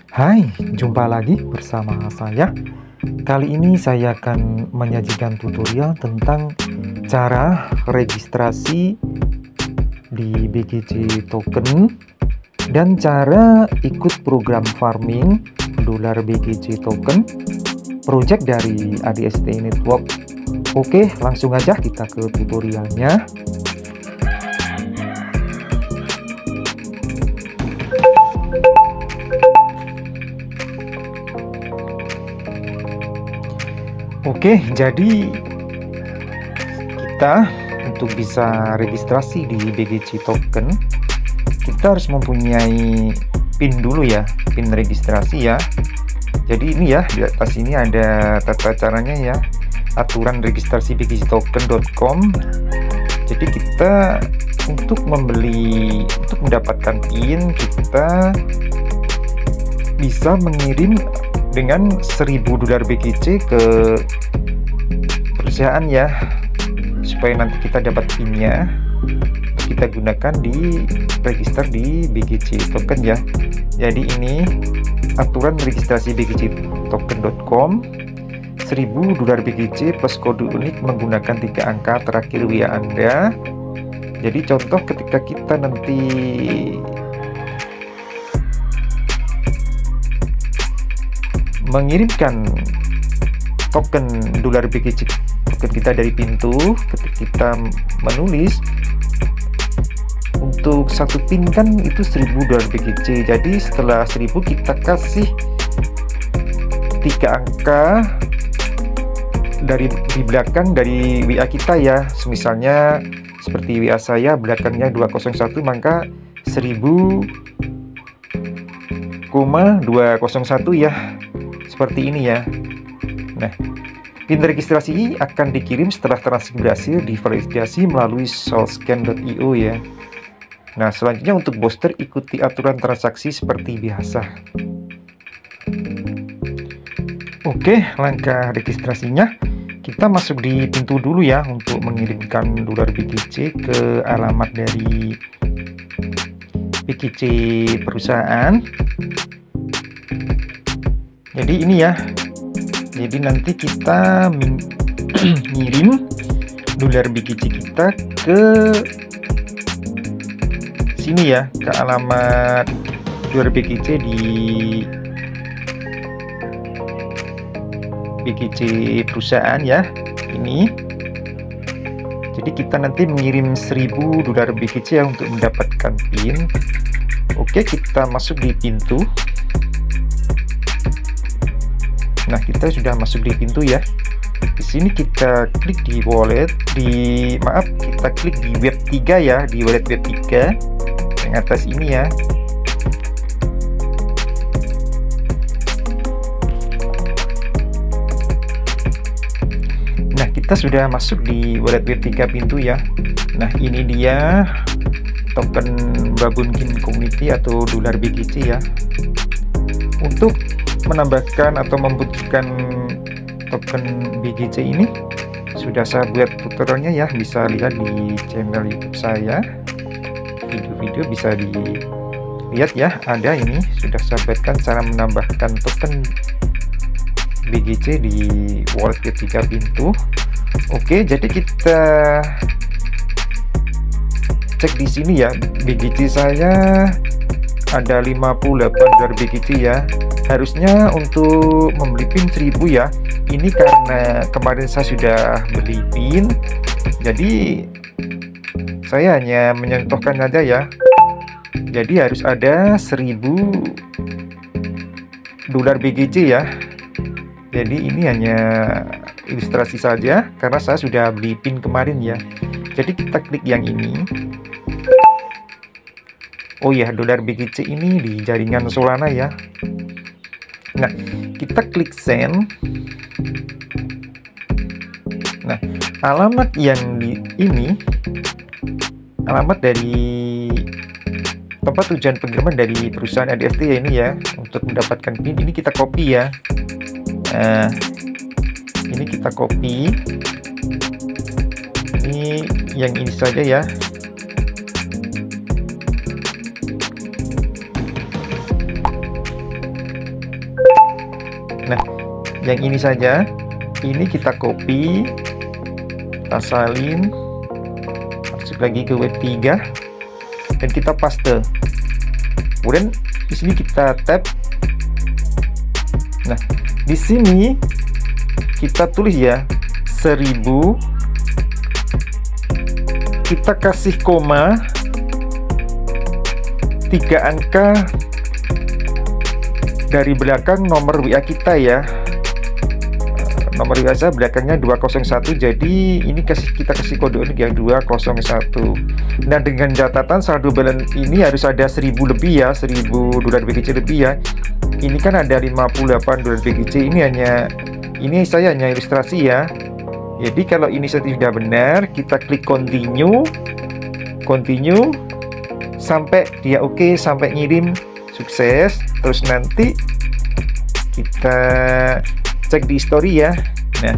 Hai, jumpa lagi bersama saya. Kali ini saya akan menyajikan tutorial tentang cara registrasi di BGC Token dan cara ikut program farming dolar BGC Token project dari ADST Network. Oke, langsung aja kita ke tutorialnya. Oke, jadi kita untuk bisa registrasi di BGC Token, kita harus mempunyai PIN dulu ya, PIN registrasi ya. Jadi ini ya, di atas ini ada tata caranya ya, aturan registrasi bgctoken.com. Jadi kita untuk mendapatkan PIN, kita bisa mengirim dengan 1000 dolar BGC ke perusahaan ya, supaya nanti kita dapat PIN-nya, kita gunakan di register di BGC Token ya. Jadi ini aturan registrasi bgctoken.com, 1000 dolar BGC plus kode unik menggunakan 3 angka terakhir WA Anda. Jadi contoh ketika kita nanti mengirimkan token dolar BGC token kita dari pintu, ketika kita menulis untuk satu PIN kan itu 1000 dolar BGC. Jadi setelah 1000 kita kasih 3 angka di belakang dari WA kita ya. Misalnya seperti WA saya belakangnya 201, maka 1000,201 ya. Seperti ini ya. Nah, PIN registrasi akan dikirim setelah transaksi berhasil diverifikasi melalui solscan.io ya. Nah, selanjutnya untuk booster ikuti aturan transaksi seperti biasa. Oke, langkah registrasinya kita masuk di pintu dulu ya untuk mengirimkan dolar BGC ke alamat dari BGC perusahaan. Jadi ini ya, jadi nanti kita ngirim dolar BGC kita ke sini ya, ke alamat dolar BGC di BGC perusahaan ya, ini. Jadi kita nanti mengirim 1000 dolar BGC ya untuk mendapatkan PIN. Oke, kita masuk di pintu. Nah, kita sudah masuk di pintu ya. Di sini kita klik di wallet, kita klik di web 3 ya, di wallet web 3 yang atas ini ya. Nah, kita sudah masuk di wallet web 3 pintu ya. Nah, ini dia token Babunkin Community atau dolar BGC ya. Untuk menambahkan atau membutuhkan token BGC ini sudah saya buat tutorialnya ya, bisa lihat di channel YouTube saya. Video-video bisa dilihat ya, ada ini sudah saya buatkan cara menambahkan token BGC di wallet ketika pintu. Oke, jadi kita cek di sini ya, BGC saya ada 58 dolar BGC ya. Harusnya untuk membeli PIN 1000 ya. Ini karena kemarin saya sudah beli PIN, jadi saya hanya menyentuhkan aja ya. Jadi harus ada 1000 dolar BGC ya. Jadi ini hanya ilustrasi saja karena saya sudah beli PIN kemarin ya. Jadi kita klik yang ini. Oh ya, dolar BGC ini di jaringan Solana ya. Nah, kita klik send. Nah, alamat yang ini alamat dari tempat tujuan pengiriman dari perusahaan ADST ya, ini ya. Untuk mendapatkan PIN ini kita copy ya. Nah, ini kita copy. Ini yang ini saja ya. Nah, yang ini saja, ini kita copy, kita salin, masuk lagi ke web 3, dan kita paste. Kemudian di sini kita tap. Nah, di sini kita tulis ya 1000, kita kasih koma, 3 angka dari belakang nomor WA kita ya. Nomor WA saya belakangnya 201, jadi ini kita kasih kode unik ya 201. Nah, dengan catatan saldo balance ini harus ada 1000 lebih ya, 1000 dolar BGC lebih ya. Ini kan ada 58 dolar BGC, ini saya hanya ilustrasi ya. Jadi kalau ini sudah benar, kita klik continue sampai dia oke, sampai ngirim sukses. Terus nanti kita cek di history ya. Nah,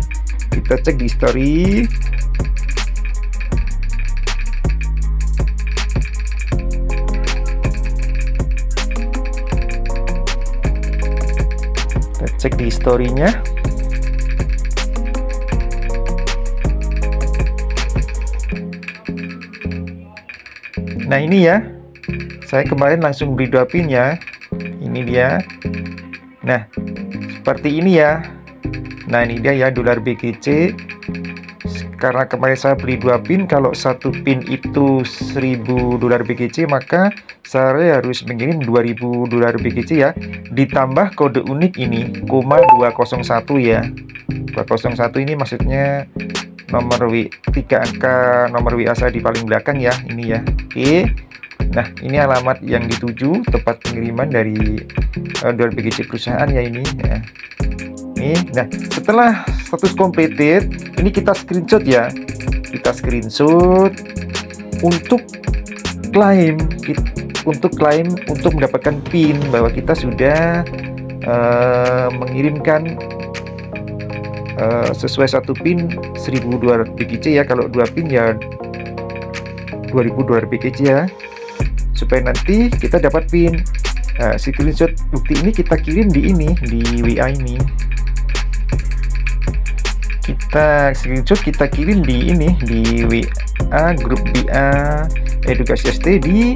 kita cek di history. Kita cek di history-nya. Nah, ini ya, saya kemarin langsung beli 2 pin ya. Ini dia. Nah, seperti ini ya. Nah, ini dia ya dolar BGC. Karena kemarin saya beli 2 pin, kalau 1 pin itu 1000 dolar BGC, maka saya harus mengirim 2000 dolar BGC ya. Ditambah kode unik ini, koma 201 ya. 201 ini maksudnya nomor 3 angka nomor WA saya di paling belakang ya, ini ya. Oke. Nah, ini alamat yang dituju, tempat pengiriman dari dolar BGC perusahaan ya ini ya. Nah, setelah status completed, ini kita screenshot ya. Kita screenshot untuk klaim, untuk mendapatkan PIN bahwa kita sudah mengirimkan sesuai 1 PIN 1000 dolar BGC ya. Kalau 2 PIN ya 2000 dolar BGC ya. Supaya nanti kita dapat PIN. Nah, screenshot bukti ini kita kirim di WA ini. Kita screenshot, kita kirim di WA grup BA Edukasi ST di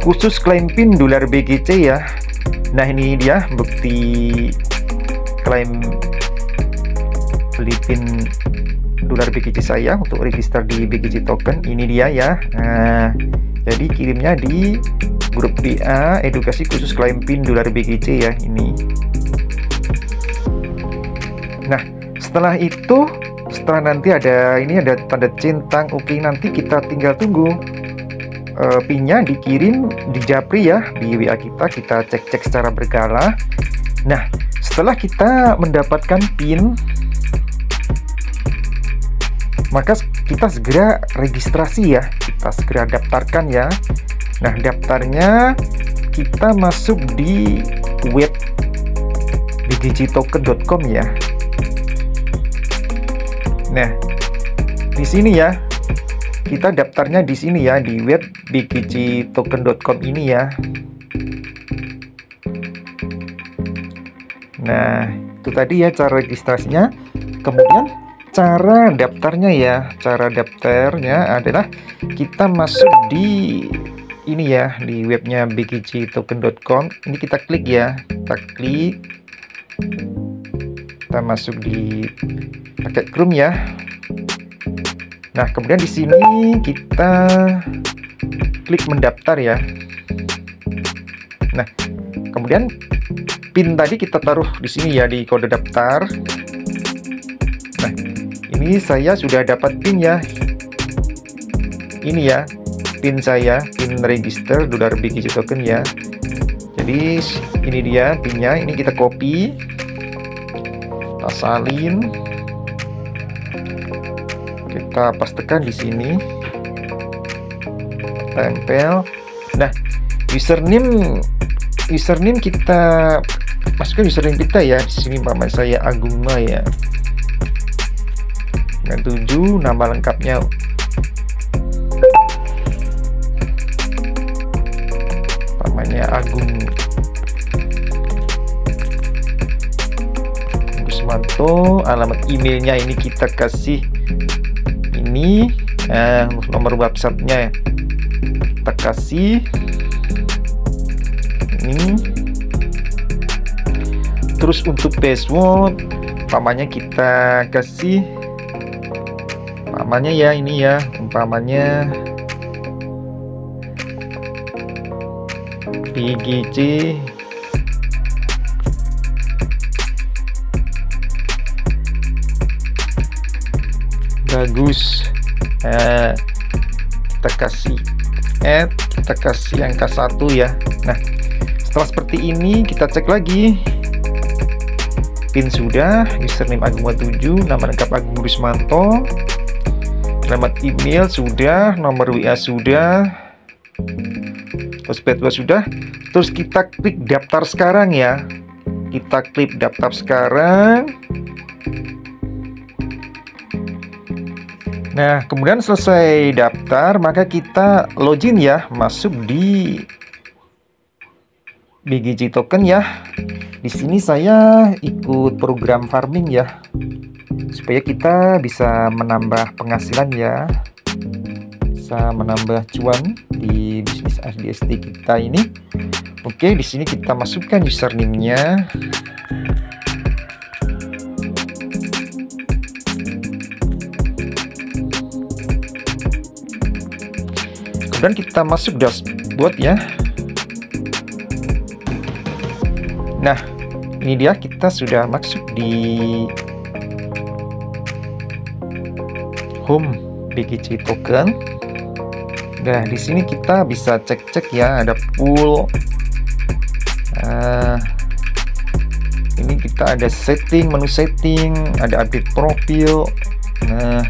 khusus klaim PIN dolar BGC ya. Nah, ini dia bukti klaim beli PIN dolar BGC saya untuk register di BGC token. Ini dia ya. Nah, jadi kirimnya di grup BA Edukasi khusus klaim PIN dolar BGC ya ini. Nah, setelah itu, setelah nanti ada tanda centang, oke, nanti kita tinggal tunggu PIN-nya dikirim di Japri ya, di WA kita cek-cek secara berkala. Nah, setelah kita mendapatkan PIN, maka kita segera registrasi ya, kita segera daftarkan ya. Nah, daftarnya kita masuk di web bgctoken.com ya. Nah, di sini ya, kita daftarnya di sini ya, di web bgctoken.com ini ya. Nah, itu tadi ya cara registrasinya. Kemudian cara daftarnya ya, cara daftarnya adalah kita masuk di ini ya, di webnya bgctoken.com. Ini kita klik ya, kita masuk di paket Chrome ya. Nah, kemudian di sini kita klik mendaftar ya. Nah, kemudian PIN tadi kita taruh di sini ya, di kode daftar. Nah, ini saya sudah dapat PIN ya. Ini ya, PIN saya, PIN register dolar BGC token ya. Jadi ini dia PIN-nya, ini kita copy, kita salin, kita pastekan di sini, tempel. Nah, username kita masukkan username kita ya. Di sini nama saya Aguma ya. Dengan 7 nama lengkapnya. Namanya Agung. Rusmanto. Alamat emailnya ini kita kasih ini, nomor WhatsAppnya kita kasih ini. Terus untuk password umpamanya kita kasih, umpamanya ya ini ya, umpamanya BGC bagus. Kita kasih add, kita kasih angka 1 ya. Nah, setelah seperti ini kita cek lagi. PIN sudah, username Agung 7, nama lengkap Agung Rusmanto, alamat email sudah, nomor WA sudah, terus password sudah. Terus kita klik daftar sekarang ya. Kita klik daftar sekarang. Nah, kemudian selesai daftar, maka kita login ya, masuk di BGC Token ya. Di sini saya ikut program farming ya, supaya kita bisa menambah penghasilan ya, bisa menambah cuan di bisnis ADST kita ini. Oke, di sini kita masukkan username-nya. Kemudian kita masuk dashboard ya. Nah, ini dia, kita sudah masuk di home BGC Token. Nah, di sini kita bisa cek-cek ya, ada pool. Ini kita ada setting, menu setting, ada update profil. Nah,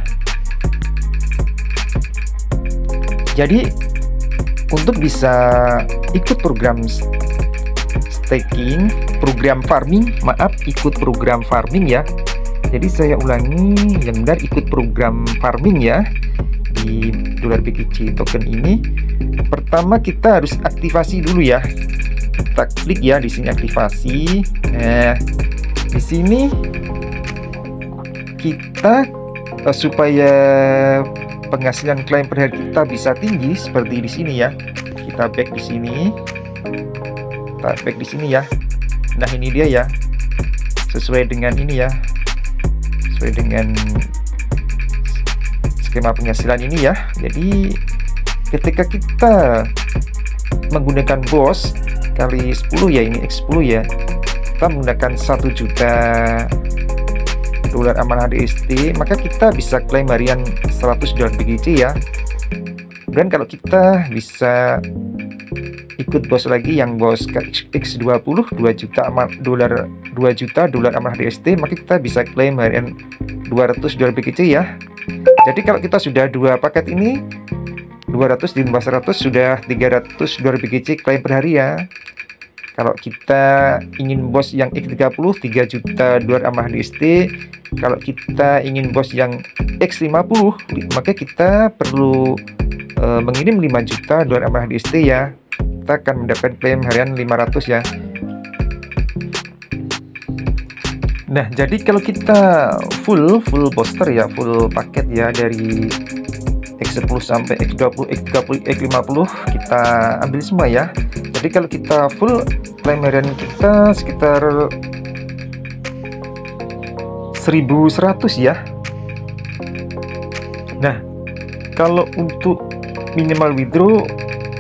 jadi untuk bisa ikut program staking, program farming, ikut program farming ya. Jadi saya ulangi, yang benar ikut program farming ya di dolar BGC Token ini. Pertama kita harus aktivasi dulu ya. Kita klik ya di sini aktivasi. Nah, di sini kita supaya penghasilan klaim per hari kita bisa tinggi seperti di sini ya. Kita back di sini. Kita back di sini ya. Nah, ini dia ya. Sesuai dengan ini ya. Sesuai dengan skema penghasilan ini ya. Jadi ketika kita menggunakan BOS kali 10 ya, ini X10 ya, kita menggunakan 1 juta dolar amanah ADST, maka kita bisa klaim harian 100 dolar BGC ya. Dan kalau kita bisa ikut BOS lagi yang BOS X20 2 juta dolar amanah ADST, maka kita bisa klaim harian 200 dolar BGC ya. Jadi kalau kita sudah 2 paket ini 200 ditambah 100 sudah 300 dolar BGC klaim per hari ya. Kalau kita ingin BOS yang X30 3 juta dolar amanah ADST, kalau kita ingin BOS yang X50 maka kita perlu mengirim 5 juta dolar amanah ADST ya. Kita akan mendapatkan klaim harian 500 ya. Nah, jadi kalau kita full booster ya, full paket ya, dari X10 sampai X20, X30, X50 kita ambil semua ya. Jadi kalau kita full, klaim harian kita sekitar 1100 ya. Nah, kalau untuk minimal withdraw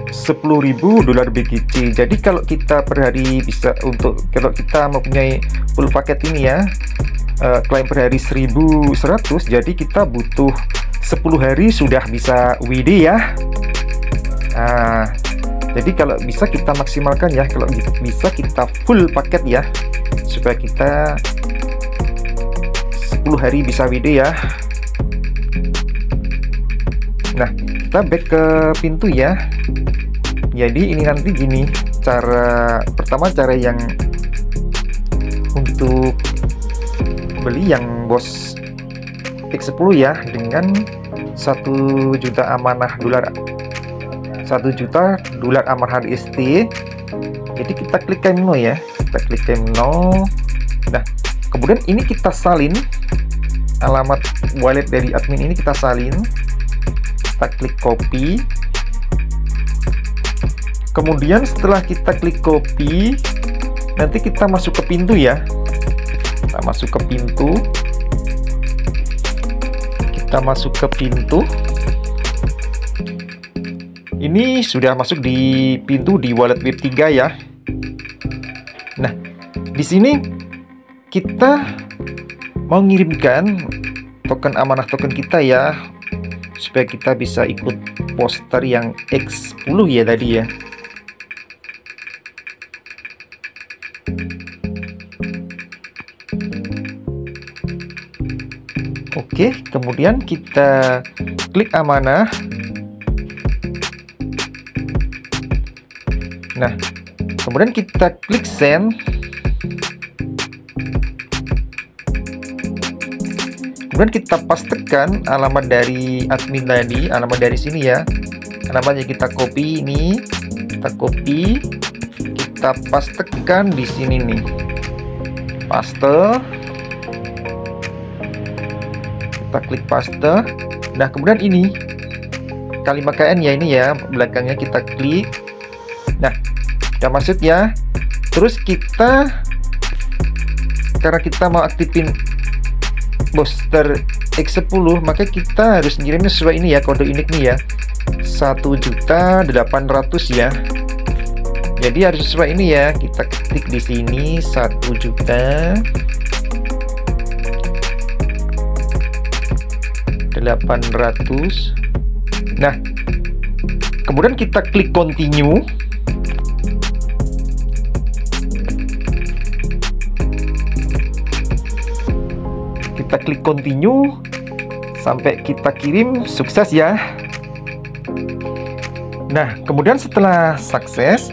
10.000 dolar BGC. Jadi kalau kita per hari bisa, kalau kita mempunyai full paket ini ya, klaim per hari 1100, jadi kita butuh 10 hari sudah bisa WD ya. Nah, jadi kalau bisa kita maksimalkan ya, kalau bisa kita full paket ya, supaya kita 10 hari bisa WD ya. Nah, kita back ke pintu ya. Jadi ini nanti gini, pertama cara yang untuk beli yang BOS X10 ya, dengan 1 juta amanah dolar, 1 juta dolar amanah ADST. Jadi kita klik claim now ya, kita klik claim now. Nah, kemudian ini kita salin, alamat wallet dari admin ini kita salin, kita klik copy. Kemudian setelah kita klik copy, nanti kita masuk ke pintu ya. Kita masuk ke pintu. Kita masuk ke pintu. Ini sudah masuk di pintu di wallet Web3 ya. Nah, di sini kita mau ngirimkan token amanah token kita ya, supaya kita bisa ikut poster yang X10 ya tadi ya. Oke, kemudian kita klik amanah. Nah, kemudian kita klik send. Kemudian kita pastekan alamat dari admin tadi, alamat dari sini ya. Alamatnya kita copy ini, kita copy, kita pastekan di sini nih. Paste. Kita klik paste. Nah, kemudian ini kalimat KN ya, ini ya, belakangnya kita klik. Nah, udah masuk ya. Terus kita, karena kita mau aktifin poster X10, maka kita harus ngirimnya sesuai ini ya, kode unik nih ya, 1.800.000 ya. Jadi harus sesuai ini ya. Kita ketik di sini 1.800.000. Nah, kemudian kita klik continue. Kita klik continue sampai kita kirim, sukses ya. Nah, kemudian setelah sukses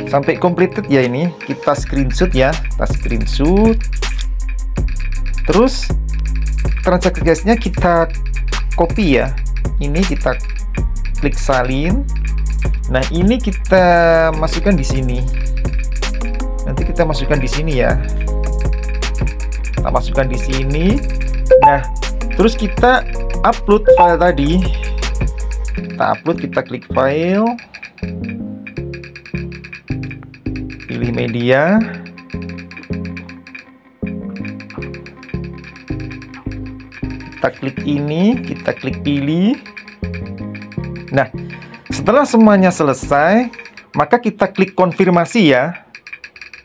sampai completed ya, ini kita screenshot ya, kita screenshot. Terus transaksi-nya kita copy ya. Ini kita klik salin. Nah, ini kita masukkan di sini. Nanti kita masukkan di sini ya. Kita masukkan di sini. Nah, terus kita upload file tadi. Kita upload, kita klik file, pilih media, kita klik ini, kita klik pilih. Nah, setelah semuanya selesai, maka kita klik konfirmasi ya.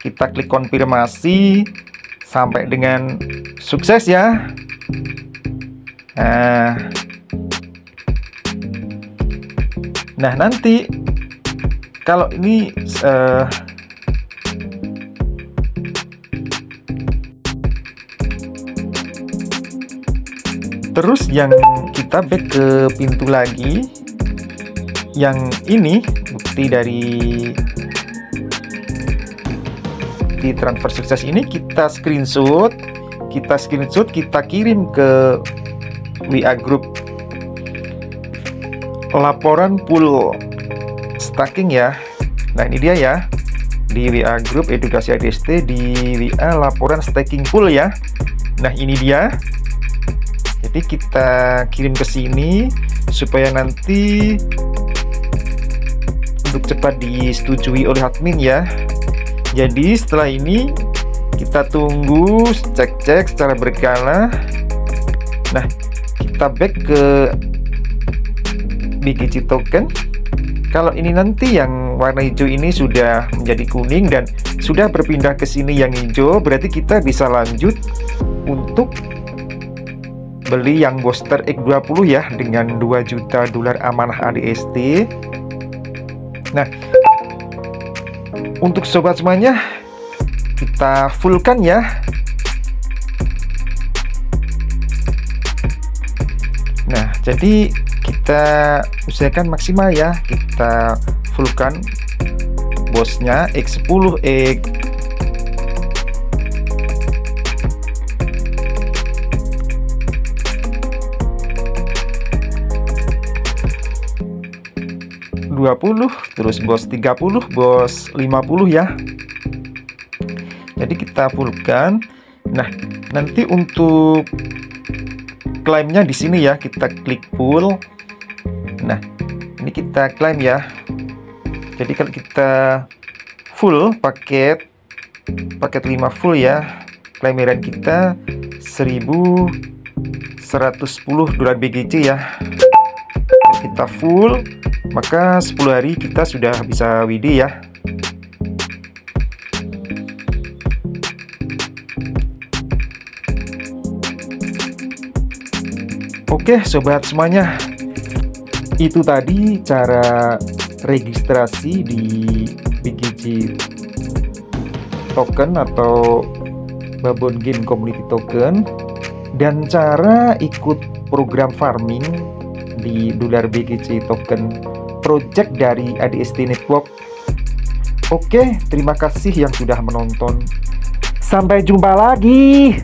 Kita klik konfirmasi sampai dengan sukses ya. Nah, nanti kalau ini terus yang kita back ke pintu lagi, yang ini bukti dari di transfer sukses ini kita screenshot, kita kirim ke WA group laporan pool staking ya. Nah, ini dia ya, di WA group edukasi ADST, di WA laporan staking pool ya. Nah, ini dia. Jadi kita kirim ke sini supaya nanti untuk cepat disetujui oleh admin ya. Jadi setelah ini kita tunggu, cek-cek secara berkala. Nah, kita back ke BGC token. Kalau ini nanti yang warna hijau ini sudah menjadi kuning dan sudah berpindah ke sini yang hijau, berarti kita bisa lanjut untuk beli yang booster X20 ya, dengan 2 juta dolar amanah ADST. Nah, untuk sobat semuanya, kita fullkan ya. Nah, jadi kita usahakan maksimal ya, kita fullkan bosnya X10 20, terus bos 30, bos 50 ya. Jadi kita fullkan. Nah, nanti untuk klaimnya di sini ya, kita klik full. Nah, ini kita klaim ya. Jadi kalau kita full paket 5 full ya, klaimeran kita 1110 dolar BGC ya. Kalau kita full, maka 10 hari kita sudah bisa WD ya. Oke sobat semuanya, itu tadi cara registrasi di BGC token atau Babon Game Community Token, dan cara ikut program farming di dolar BGC token project dari ADST Network. Oke, terima kasih yang sudah menonton. Sampai jumpa lagi.